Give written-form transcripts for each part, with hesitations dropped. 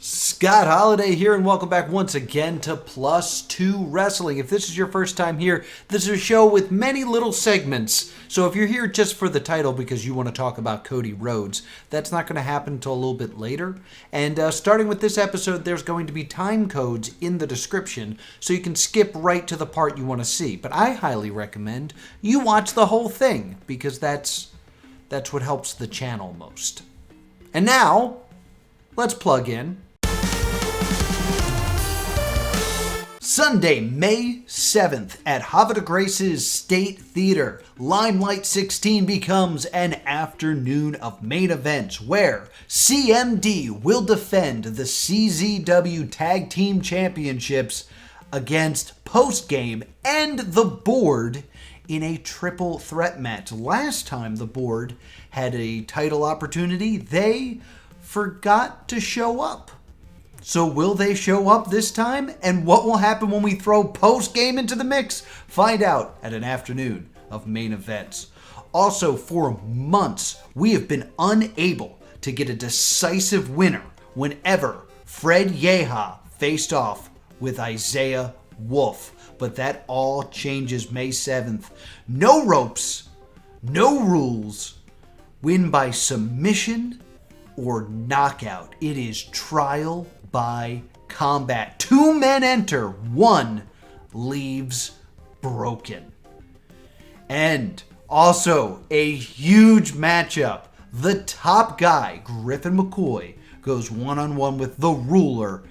Scott Holiday here, and welcome back once again to Plus 2 Wrestling. If this is your first time here, this is a show with many little segments. So if you're here just for the title because you want to talk about Cody Rhodes, that's not going to happen until a little bit later. And starting with this episode, there's going to be time codes in the description, so you can skip right to the part you want to see. But I highly recommend you watch the whole thing, because that's what helps the channel most. And now, let's plug in. Sunday, May 7th at Havre de Grace's State Theater, Limelight 16 becomes an afternoon of main events where CMD will defend the CZW Tag Team Championships against Postgame and the Board in a triple threat match. Last time the Board had a title opportunity, they forgot to show up. So will they show up this time? And what will happen when we throw post-game into the mix? Find out at an afternoon of main events. Also, for months, we have been unable to get a decisive winner whenever Fred Yeha faced off with Isaiah Wolf. But that all changes May 7th. No ropes, no rules, win by submission or knockout. It is trial by combat. 2 men enter, 1 leaves broken. And also a huge matchup. The top guy, Griffin McCoy, goes one-on-one with the ruler,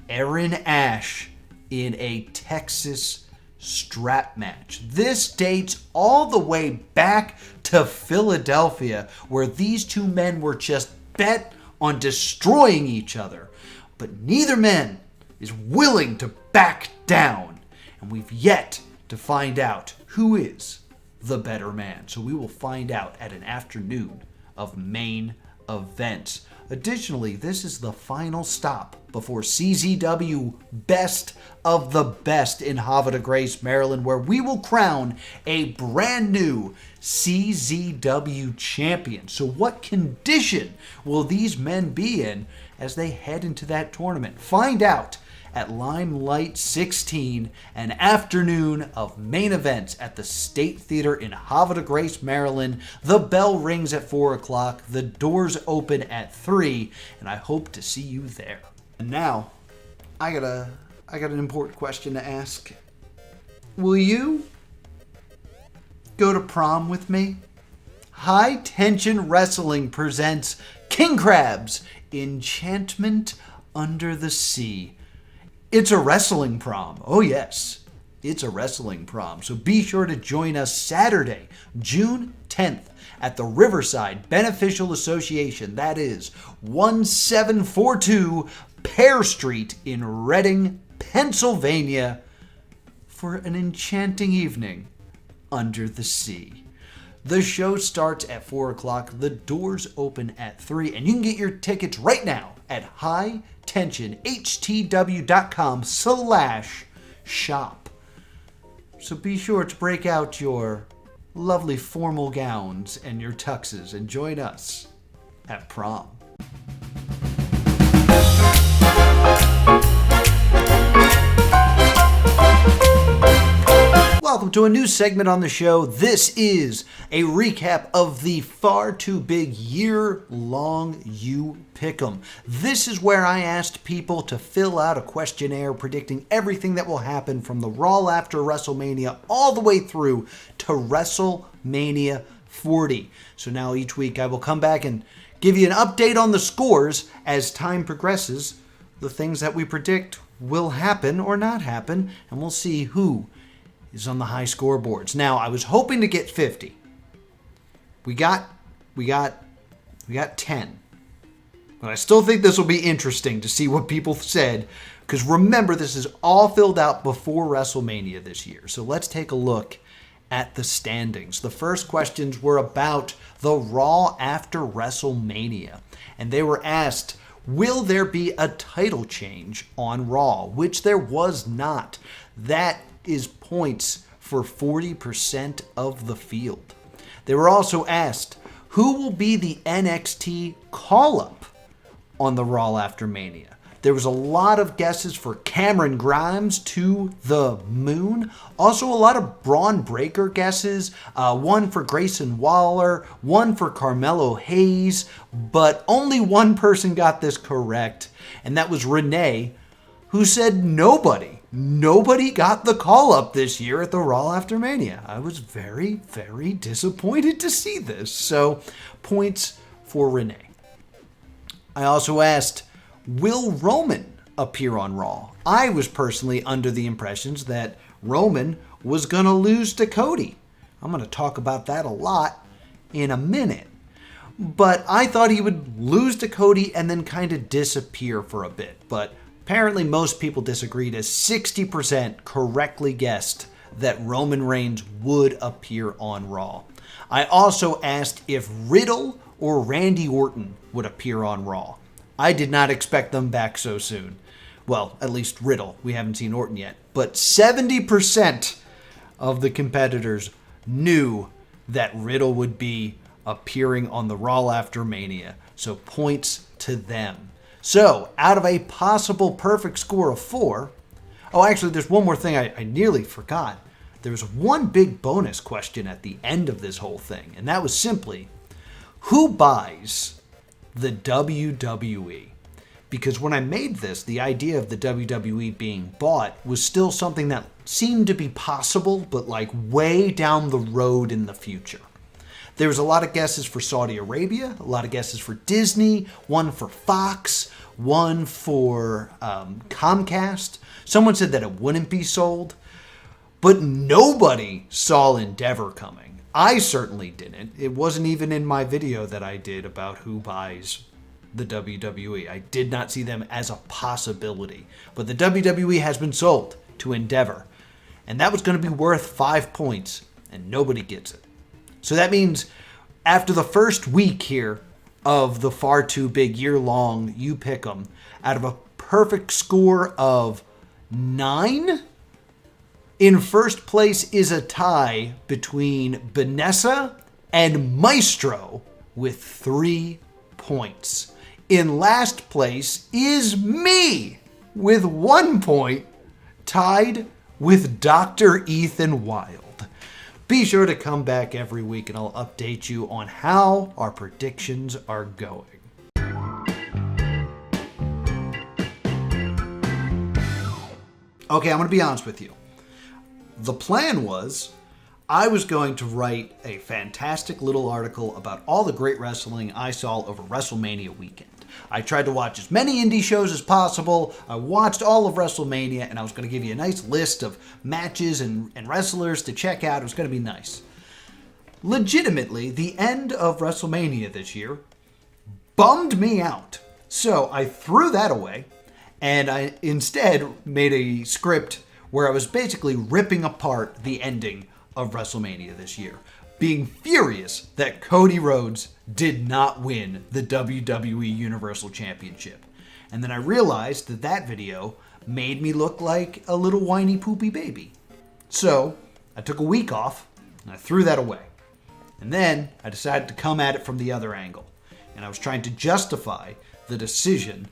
Aaron Ash, in a Texas strap match. This dates all the way back to Philadelphia, where these 2 men were just bet on destroying each other. But neither man is willing to back down. And we've yet to find out who is the better man. So we will find out at an afternoon of main events. Additionally, this is the final stop before CZW Best of the Best in Havre de Grace, Maryland, where we will crown a brand new CZW champion. So what condition will these men be in as they head into that tournament? Find out at Limelight 16, an afternoon of main events at the State Theater in Havre de Grace, Maryland. The bell rings at 4 o'clock. The doors open at 3, and I hope to see you there. And now, I got an important question to ask. Will you go to prom with me? High Tension Wrestling presents King Crab's Enchantment Under the Sea. It's a wrestling prom. Oh yes, it's a wrestling prom. So be sure to join us Saturday, June 10th at the Riverside Beneficial Association. That is 1742 Pear Street in Reading, Pennsylvania, for an enchanting evening under the sea. The show starts at 4 o'clock. The doors open at 3. And you can get your tickets right now at hightensionhtw.com/shop. So be sure to break out your lovely formal gowns and your tuxes and join us at prom. Welcome to a new segment on the show. This is a recap of the Far Too Big year-long You Pick'em. This is where I asked people to fill out a questionnaire predicting everything that will happen from the Raw after WrestleMania all the way through to WrestleMania 40. So now each week I will come back and give you an update on the scores as time progresses. The things that we predict will happen or not happen, and we'll see who is on the high scoreboards. Now, I was hoping to get 50. We got 10. But I still think this will be interesting to see what people said, because remember, this is all filled out before WrestleMania this year. So let's take a look at the standings. The first questions were about the Raw after WrestleMania, and they were asked, will there be a title change on Raw? Which there was not. That is points for 40% of the field. They were also asked, who will be the NXT call-up on the Raw after Mania? There was a lot of guesses for Cameron Grimes to the moon. Also a lot of Braun Breaker guesses. One for Grayson Waller, one for Carmelo Hayes, but only one person got this correct, and that was Renee, who said nobody got the call-up this year at the Raw after Mania. I was very, very disappointed to see this. So, points for Renee. I also asked, will Roman appear on Raw? I was personally under the impressions that Roman was going to lose to Cody. I'm going to talk about that a lot in a minute. But I thought he would lose to Cody and then kind of disappear for a bit. But apparently most people disagreed, as 60% correctly guessed that Roman Reigns would appear on Raw. I also asked if Riddle or Randy Orton would appear on Raw. I did not expect them back so soon. Well, at least Riddle. We haven't seen Orton yet. But 70% of the competitors knew that Riddle would be appearing on the Raw after Mania. So points to them. So, out of a possible perfect score of 4... Oh, actually, there's one more thing I nearly forgot. There was one big bonus question at the end of this whole thing, and that was simply, who buys the WWE? Because when I made this, the idea of the WWE being bought was still something that seemed to be possible, but like way down the road in the future. There was a lot of guesses for Saudi Arabia, a lot of guesses for Disney, one for Fox, one for Comcast. Someone said that it wouldn't be sold, but nobody saw Endeavor coming. I certainly didn't. It wasn't even in my video that I did about who buys the WWE. I did not see them as a possibility. But the WWE has been sold to Endeavor, and that was going to be worth 5 points, and nobody gets it. So that means after the first week here of the Far Too Big year-long You Pick 'em, out of a perfect score of 9, in first place is a tie between Vanessa and Maestro with 3 points. In last place is me with 1 point, tied with Dr. Ethan Wild. Be sure to come back every week and I'll update you on how our predictions are going. Okay, I'm going to be honest with you. The plan was I was going to write a fantastic little article about all the great wrestling I saw over WrestleMania weekend. I tried to watch as many indie shows as possible. I watched all of WrestleMania, and I was going to give you a nice list of matches and wrestlers to check out. It was going to be nice. Legitimately, the end of WrestleMania this year bummed me out. So I threw that away, and I instead made a script where I was basically ripping apart the ending of WrestleMania this year, being furious that Cody Rhodes did not win the WWE Universal Championship. And then I realized that that video made me look like a little whiny poopy baby. So I took a week off and I threw that away. And then I decided to come at it from the other angle. And I was trying to justify the decision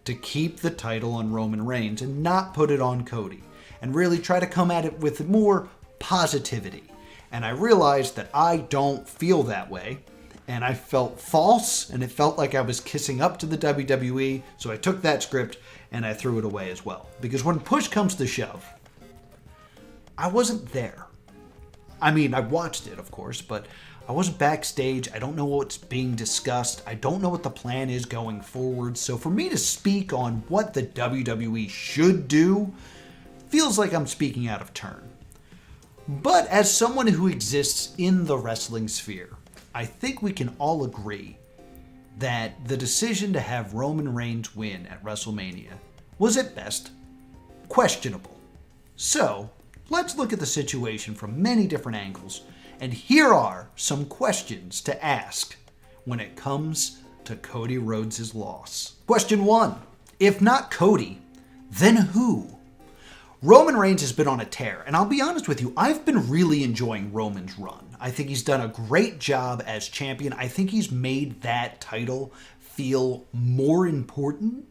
to keep the title on Roman Reigns and not put it on Cody, and really try to come at it with more positivity. And I realized that I don't feel that way, and I felt false, and it felt like I was kissing up to the WWE, so I took that script and I threw it away as well. Because when push comes to shove, I wasn't there. I mean, I watched it, of course, but I wasn't backstage. I don't know what's being discussed. I don't know what the plan is going forward. So for me to speak on what the WWE should do feels like I'm speaking out of turn. But as someone who exists in the wrestling sphere, I think we can all agree that the decision to have Roman Reigns win at WrestleMania was at best questionable. So let's look at the situation from many different angles, and here are some questions to ask when it comes to Cody Rhodes' loss. Question 1. If not Cody, then who? Roman Reigns has been on a tear, and I'll be honest with you, I've been really enjoying Roman's run. I think he's done a great job as champion. I think he's made that title feel more important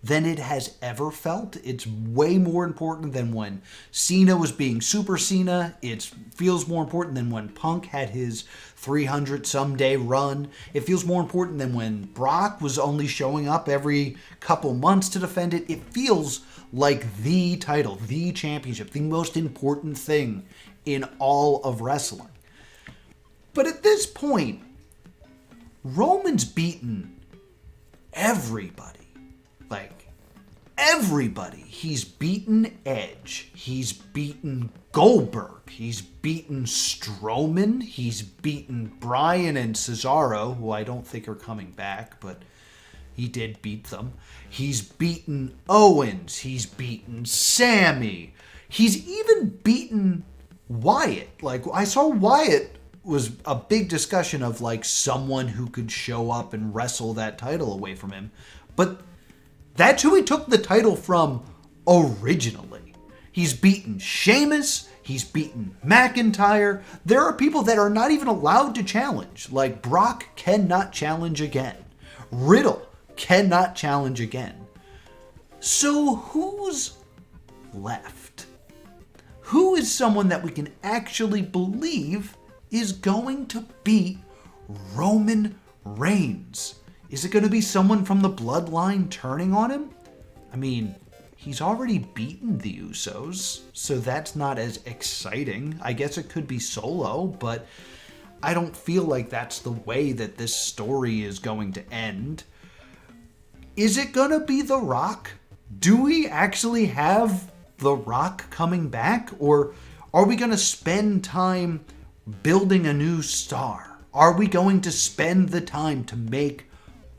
than it has ever felt. It's way more important than when Cena was being Super Cena. It feels more important than when Punk had his 300 someday run. It feels more important than when Brock was only showing up every couple months to defend it. It feels like the title, the championship, the most important thing in all of wrestling. But at this point, Roman's beaten everybody. Like, everybody. He's beaten Edge. He's beaten Goldberg. He's beaten Strowman. He's beaten Bryan and Cesaro, who I don't think are coming back, but he did beat them. He's beaten Owens. He's beaten Sammy. He's even beaten Wyatt. Like, I saw Wyatt was a big discussion of, like, someone who could show up and wrestle that title away from him. But that's who he took the title from originally. He's beaten Sheamus. He's beaten McIntyre. There are people that are not even allowed to challenge. Like, Brock cannot challenge again. Riddle cannot challenge again. So who's left? Who is someone that we can actually believe is going to beat Roman Reigns? Is it going to be someone from the bloodline turning on him? I mean, he's already beaten the Usos, so that's not as exciting. I guess it could be Solo, but I don't feel like that's the way that this story is going to end. Is it going to be The Rock? Do we actually have The Rock coming back? Or are we going to spend time building a new star? Are we going to spend the time to make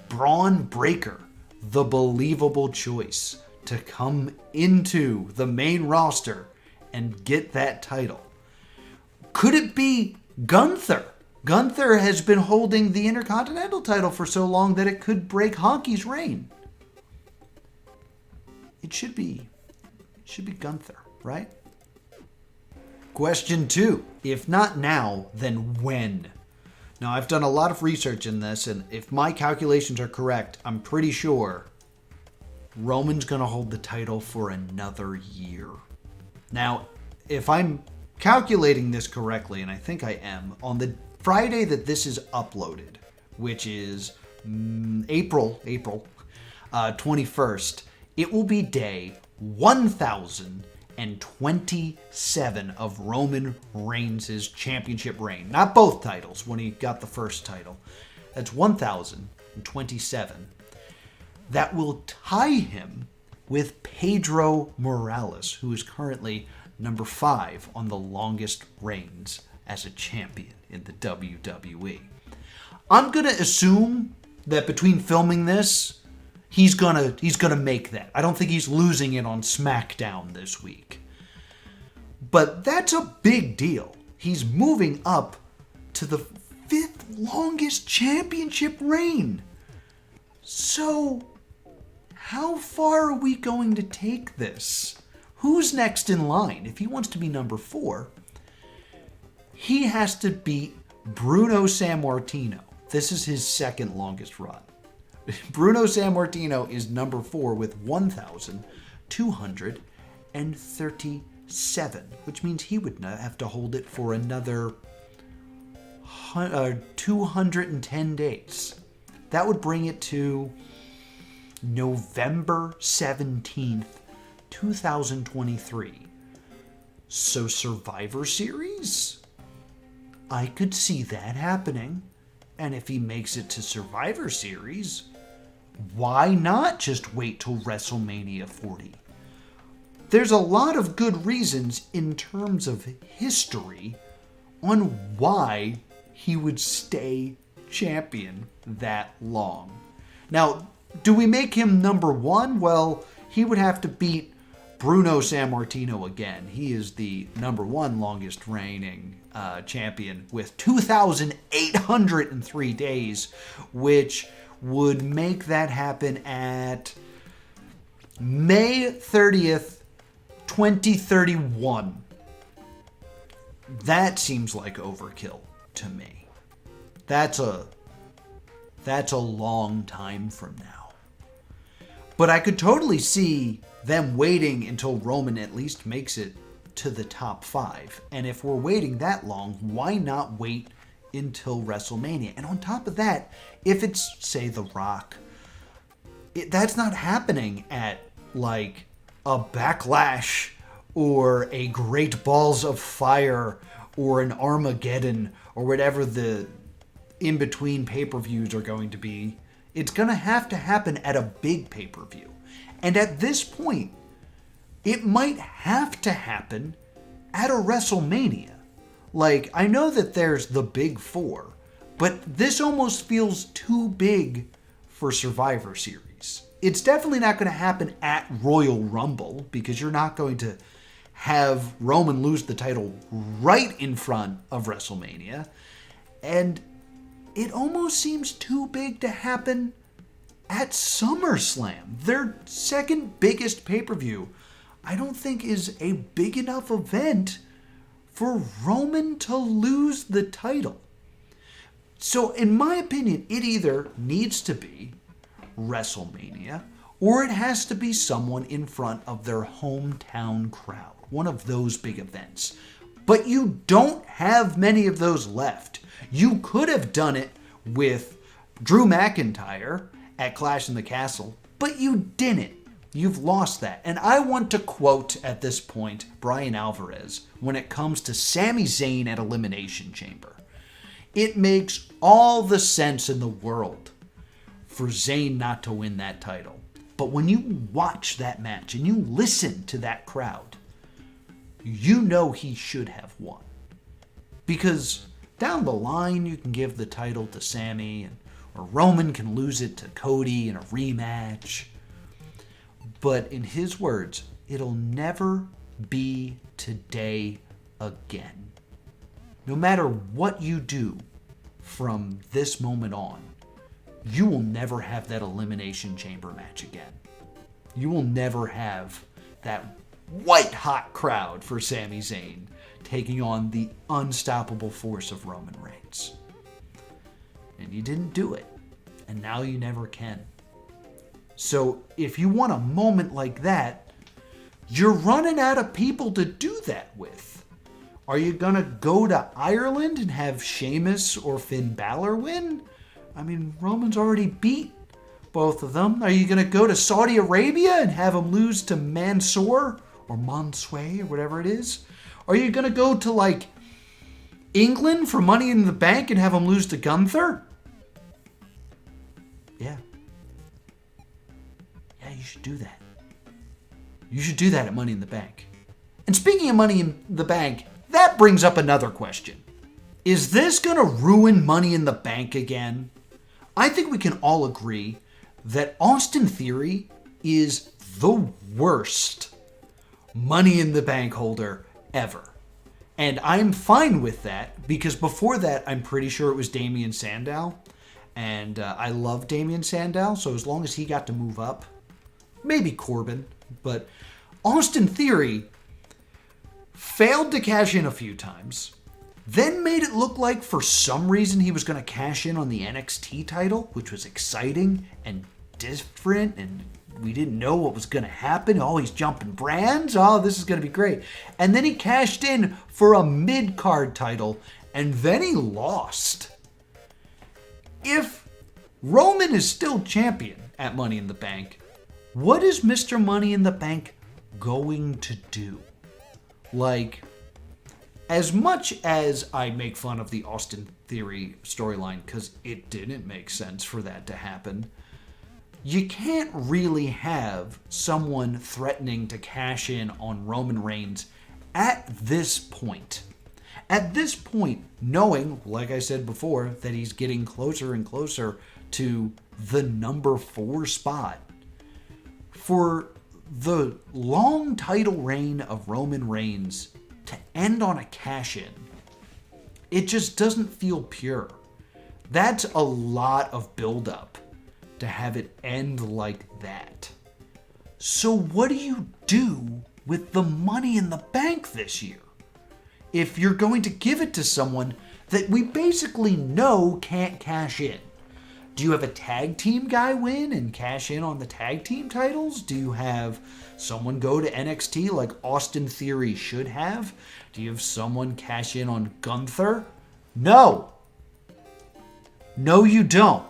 Braun Breaker the believable choice to come into the main roster and get that title? Could it be Gunther? Gunther has been holding the Intercontinental title for so long that it could break Honky's reign. It should be Gunther, right? Question 2. If not now, then when? Now, I've done a lot of research in this, and if my calculations are correct, I'm pretty sure Roman's going to hold the title for another year. Now, if I'm calculating this correctly, and I think I am, on the Friday that this is uploaded, which is April 21st, it will be day 1027 of Roman Reigns' championship reign. Not both titles, when he got the first title. That's 1027. That will tie him with Pedro Morales, who is currently number 5 on the longest reigns as a champion in the WWE. I'm going to assume that between filming this, he's gonna make that. I don't think he's losing it on SmackDown this week. But that's a big deal. He's moving up to the 5th longest championship reign. So, how far are we going to take this? Who's next in line? If he wants to be number 4, he has to beat Bruno Sammartino. This is his 2nd longest run. Bruno Sammartino is number 4 with 1,237, which means he would have to hold it for another 210 days. That would bring it to November 17th, 2023. So Survivor Series? I could see that happening. And if he makes it to Survivor Series, why not just wait till WrestleMania 40? There's a lot of good reasons in terms of history on why he would stay champion that long. Now, do we make him number 1? Well, he would have to beat Bruno Sammartino again. He is the number 1 longest reigning champion with 2,803 days, which would make that happen at May 30th, 2031. That seems like overkill to me. That's a long time from now. But I could totally see them waiting until Roman at least makes it to the top 5. And if we're waiting that long, why not wait until WrestleMania? And on top of that, if it's, say, The Rock, that's not happening at, like, a Backlash or a Great Balls of Fire or an Armageddon or whatever the in-between pay-per-views are going to be. It's going to happen at a big pay-per-view. And at this point, it might have to happen at a WrestleMania. Like, I know that there's the big 4, but this almost feels too big for Survivor Series. It's definitely not going to happen at Royal Rumble, because you're not going to have Roman lose the title right in front of WrestleMania. And it almost seems too big to happen at SummerSlam, their second biggest pay-per-view. I don't think is a big enough event for Roman to lose the title. So in my opinion, it either needs to be WrestleMania or it has to be someone in front of their hometown crowd. One of those big events. But you don't have many of those left. You could have done it with Drew McIntyre at Clash in the Castle, but you didn't. You've lost that. And I want to quote at this point Brian Alvarez when it comes to Sami Zayn at Elimination Chamber. It makes all the sense in the world for Zayn not to win that title. But when you watch that match and you listen to that crowd, you know he should have won. Because down the line, you can give the title to Sami, or Roman can lose it to Cody in a rematch. But in his words, it'll never be today again. No matter what you do from this moment on, you will never have that Elimination Chamber match again. You will never have that white-hot crowd for Sami Zayn taking on the unstoppable force of Roman Reigns. And you didn't do it. And now you never can. So if you want a moment like that, you're running out of people to do that with. Are you going to go to Ireland and have Sheamus or Finn Balor win? I mean, Roman's already beat both of them. Are you going to go to Saudi Arabia and have him lose to Mansoor or Mansoor or whatever it is? Are you going to go to, like, England for Money in the Bank and have him lose to Gunther? Yeah. Yeah, you should do that. You should do that at Money in the Bank. And speaking of Money in the Bank, that brings up another question. Is this going to ruin Money in the Bank again? I think we can all agree that Austin Theory is the worst Money in the Bank holder ever. And I'm fine with that, because before that, I'm pretty sure it was Damien Sandow. And I love Damien Sandow, so as long as he got to move up, maybe Corbin. But Austin Theory failed to cash in a few times, then made it look like for some reason he was going to cash in on the NXT title, which was exciting and different, and we didn't know what was going to happen. Oh, he's jumping brands. Oh, this is going to be great. And then he cashed in for a mid-card title, and then he lost. If Roman is still champion at Money in the Bank, what is Mr. Money in the Bank going to do? Like, as much as I make fun of the Austin Theory storyline, because it didn't make sense for that to happen, you can't really have someone threatening to cash in on Roman Reigns at this point. At this point, knowing, like I said before, that he's getting closer and closer to the number 4 spot, for the long title reign of Roman Reigns to end on a cash-in, it just doesn't feel pure. That's a lot of build-up to have it end like that. So what do you do with the Money in the Bank this year if you're going to give it to someone that we basically know can't cash in? Do you have a tag team guy win and cash in on the tag team titles? Do you have someone go to NXT like Austin Theory should have? Do you have someone cash in on Gunther? No. No, you don't.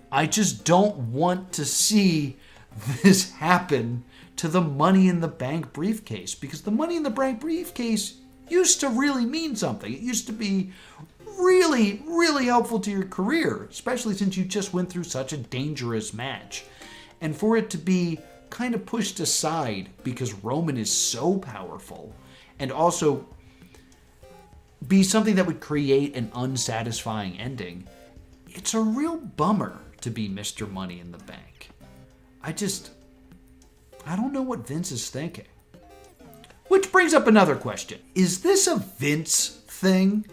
I just don't want to see this happen to the Money in the Bank briefcase, because the Money in the Bank briefcase used to really mean something. It used to be really, really helpful to your career, especially since you just went through such a dangerous match. And for it to be kind of pushed aside because Roman is so powerful, and also be something that would create an unsatisfying ending, it's a real bummer to be Mr. Money in the Bank. I don't know what Vince is thinking. Which brings up another question. Is this a Vince thing?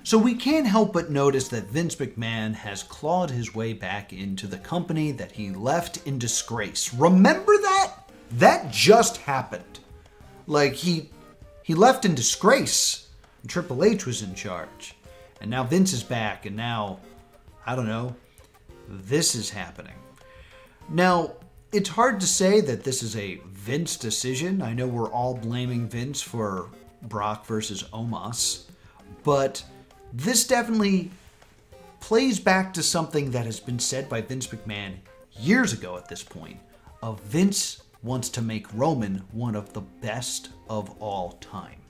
So we can't help but notice that Vince McMahon has clawed his way back into the company that he left in disgrace. Remember that? That just happened. Like, he left in disgrace. And Triple H was in charge. And now Vince is back, and now, I don't know, this is happening. Now, it's hard to say that this is a Vince decision. I know we're all blaming Vince for Brock versus Omos, but this definitely plays back to something that has been said by Vince McMahon years ago at this point, of Vince wants to make Roman one of the best of all time.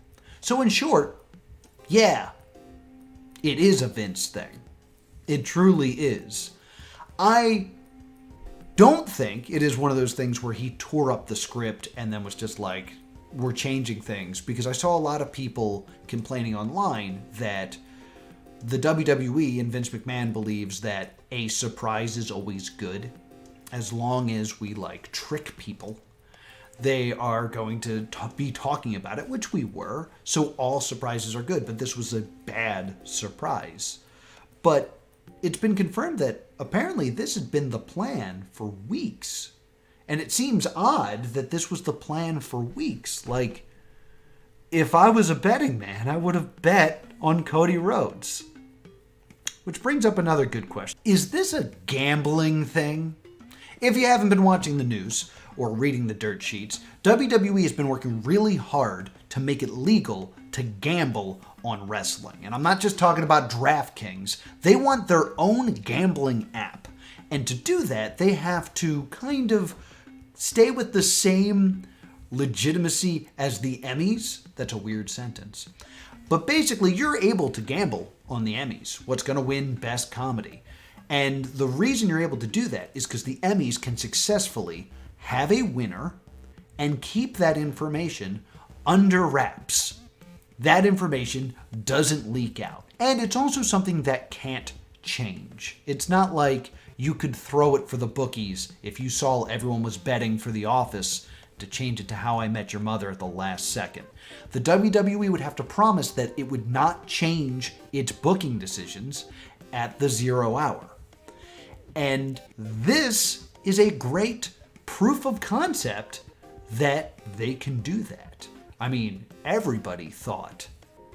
So in short, yeah, it is a Vince thing. It truly is. I don't think it is one of those things where he tore up the script and then was just like, we're changing things, because I saw a lot of people complaining online that the WWE and Vince McMahon believes that a surprise is always good. As long as we trick people, they are going to be talking about it, which we were. So all surprises are good, but this was a bad surprise. But it's been confirmed that apparently this had been the plan for weeks. And it seems odd that this was the plan for weeks. Like, if I was a betting man, I would have bet on Cody Rhodes. Which brings up another good question. Is this a gambling thing? If you haven't been watching the news or reading the dirt sheets, WWE has been working really hard to make it legal to gamble on wrestling. And I'm not just talking about DraftKings. They want their own gambling app. And to do that, they have to kind of stay with the same legitimacy as the Emmys. That's a weird sentence. But basically, you're able to gamble on the Emmys. What's going to win Best Comedy? And the reason you're able to do that is because the Emmys can successfully have a winner and keep that information under wraps. That information doesn't leak out. And it's also something that can't change. It's not like you could throw it for the bookies if you saw everyone was betting for The Office to change it to How I Met Your Mother at the last second. The WWE would have to promise that it would not change its booking decisions at the 0 hour. And this is a great proof of concept that they can do that. I mean, everybody thought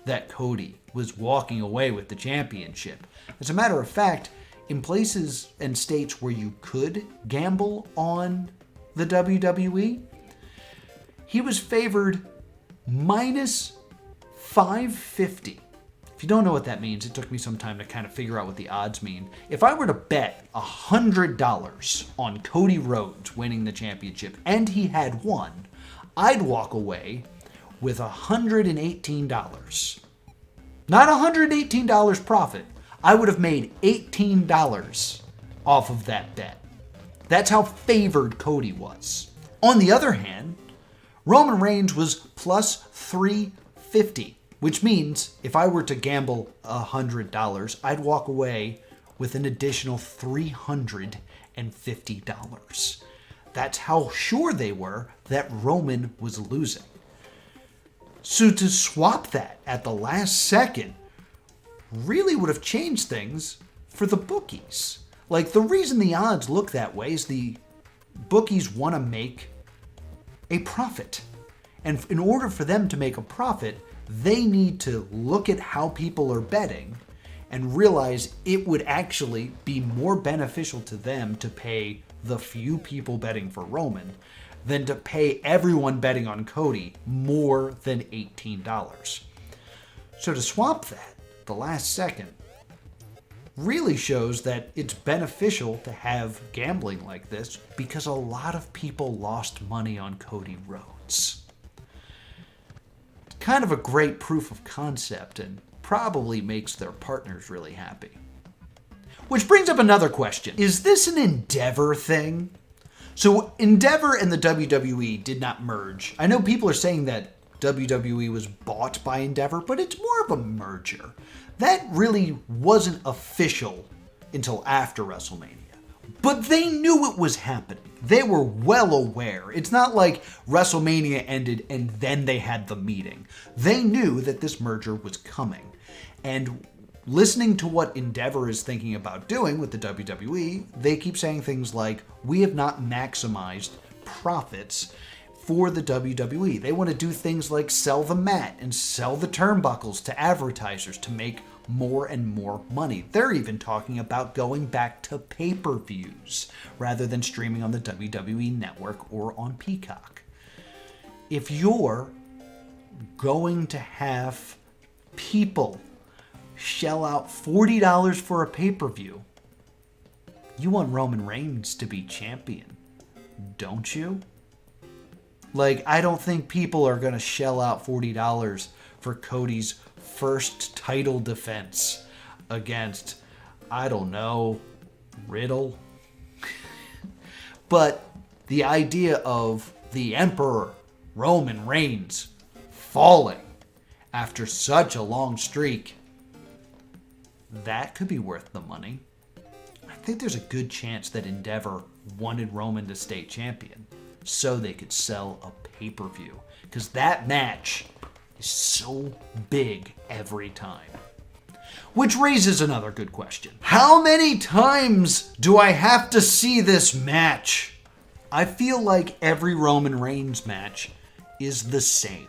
that Cody was walking away with the championship. As a matter of fact, in places and states where you could gamble on the WWE, he was favored minus 550. If you don't know what that means, it took me some time to kind of figure out what the odds mean. If I were to bet $100 on Cody Rhodes winning the championship and he had won, I'd walk away with $118. Not $118 profit. I would have made $18 off of that bet. That's how favored Cody was. On the other hand, Roman Reigns was plus 350, which means if I were to gamble $100, I'd walk away with an additional $350. That's how sure they were that Roman was losing. So to swap that at the last second really would have changed things for the bookies. Like, the reason the odds look that way is the bookies want to make a profit. And in order for them to make a profit, they need to look at how people are betting and realize it would actually be more beneficial to them to pay the few people betting for Roman than to pay everyone betting on Cody more than $18. So to swap that, the last second, really shows that it's beneficial to have gambling like this because a lot of people lost money on Cody Rhodes. It's kind of a great proof of concept and probably makes their partners really happy. Which brings up another question. Is this an Endeavor thing? So Endeavor and the WWE did not merge. I know people are saying that WWE was bought by Endeavor, but it's more of a merger. That really wasn't official until after WrestleMania. But they knew it was happening. They were well aware. It's not like WrestleMania ended and then they had the meeting. They knew that this merger was coming. And listening to what Endeavor is thinking about doing with the WWE, they keep saying things like, we have not maximized profits for the WWE. They want to do things like sell the mat and sell the turnbuckles to advertisers to make more and more money. They're even talking about going back to pay-per-views rather than streaming on the WWE Network or on Peacock. If you're going to have people shell out $40 for a pay-per-view, you want Roman Reigns to be champion, don't you? Like, I don't think people are going to shell out $40 for Cody's first title defense against, I don't know, Riddle. But the idea of the Emperor Roman Reigns falling after such a long streak, that could be worth the money. I think there's a good chance that Endeavor wanted Roman to stay champion so they could sell a pay-per-view, because that match is so big every time. Which raises another good question. How many times do I have to see this match? I feel like every Roman Reigns match is the same.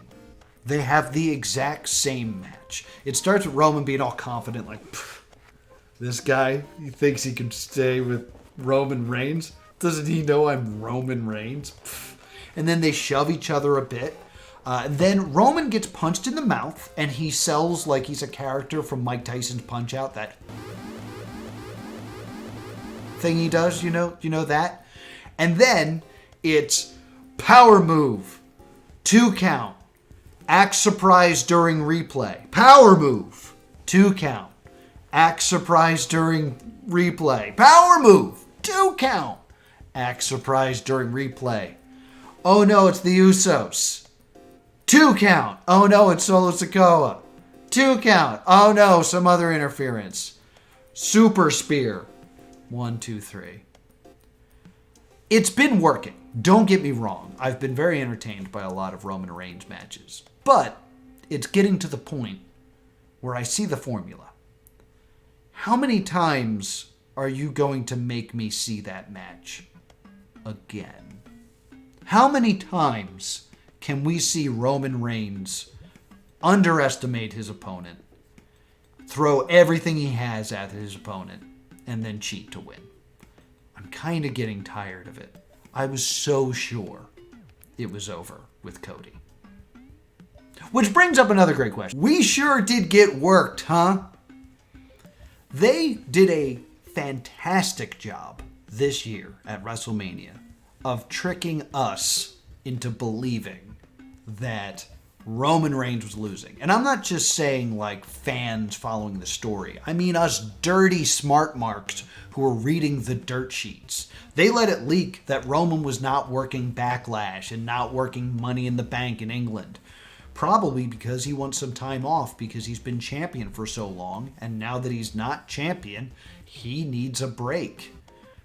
They have the exact same match. It starts with Roman being all confident, like, this guy, he thinks he can stay with Roman Reigns? Doesn't he know I'm Roman Reigns? And then they shove each other a bit. Then Roman gets punched in the mouth, and he sells like he's a character from Mike Tyson's Punch-Out, that thing he does, you know that? And then it's power move, 2 count, act surprised during replay, power move, 2 count, act surprised during replay, power move, 2 count, act surprised during replay. Oh no, it's the Usos. 2 count. Oh no, it's Solo Sikoa. 2 count. Oh no, some other interference. Super spear. 1, 2, 3. It's been working. Don't get me wrong. I've been very entertained by a lot of Roman Reigns matches. But it's getting to the point where I see the formula. How many times are you going to make me see that match again? How many times can we see Roman Reigns underestimate his opponent, throw everything he has at his opponent, and then cheat to win? I'm kind of getting tired of it. I was so sure it was over with Cody. Which brings up another great question. We sure did get worked, huh? They did a fantastic job this year at WrestleMania of tricking us into believing that Roman Reigns was losing. And I'm not just saying like fans following the story. I mean us dirty smart marks who were reading the dirt sheets. They let it leak that Roman was not working Backlash and not working Money in the Bank in England. Probably because he wants some time off because he's been champion for so long, and now that he's not champion, he needs a break.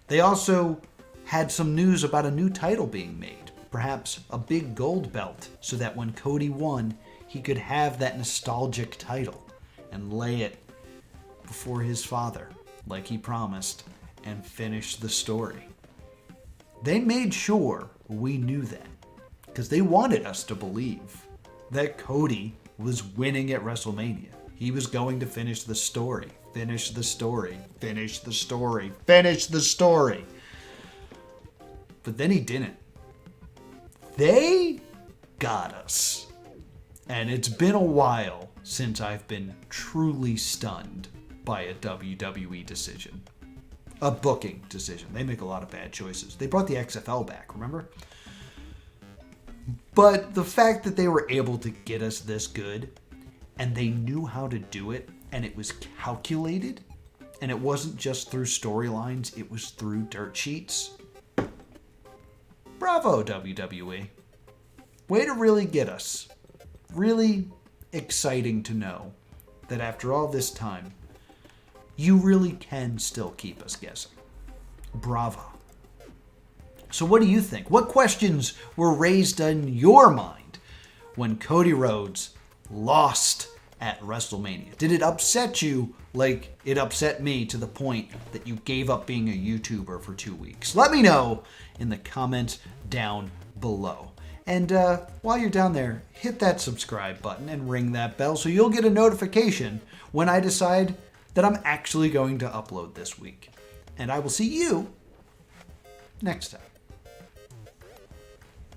They also had some news about a new title being made, perhaps a big gold belt, so that when Cody won, he could have that nostalgic title and lay it before his father, like he promised, and finish the story. They made sure we knew that, because they wanted us to believe that Cody was winning at WrestleMania. He was going to finish the story. Finish the story. Finish the story. Finish the story. But then he didn't. They got us. And it's been a while since I've been truly stunned by a WWE decision. A booking decision. They make a lot of bad choices. They brought the XFL back, remember? But the fact that they were able to get us this good, and they knew how to do it, and it was calculated, and it wasn't just through storylines, it was through dirt sheets. Bravo, WWE. Way to really get us. Really exciting to know that after all this time, you really can still keep us guessing. Bravo. So what do you think? What questions were raised in your mind when Cody Rhodes lost at WrestleMania? Did it upset you like it upset me to the point that you gave up being a YouTuber for 2 weeks? Let me know in the comments down below. And while you're down there, hit that subscribe button and ring that bell so you'll get a notification when I decide that I'm actually going to upload this week. And I will see you next time.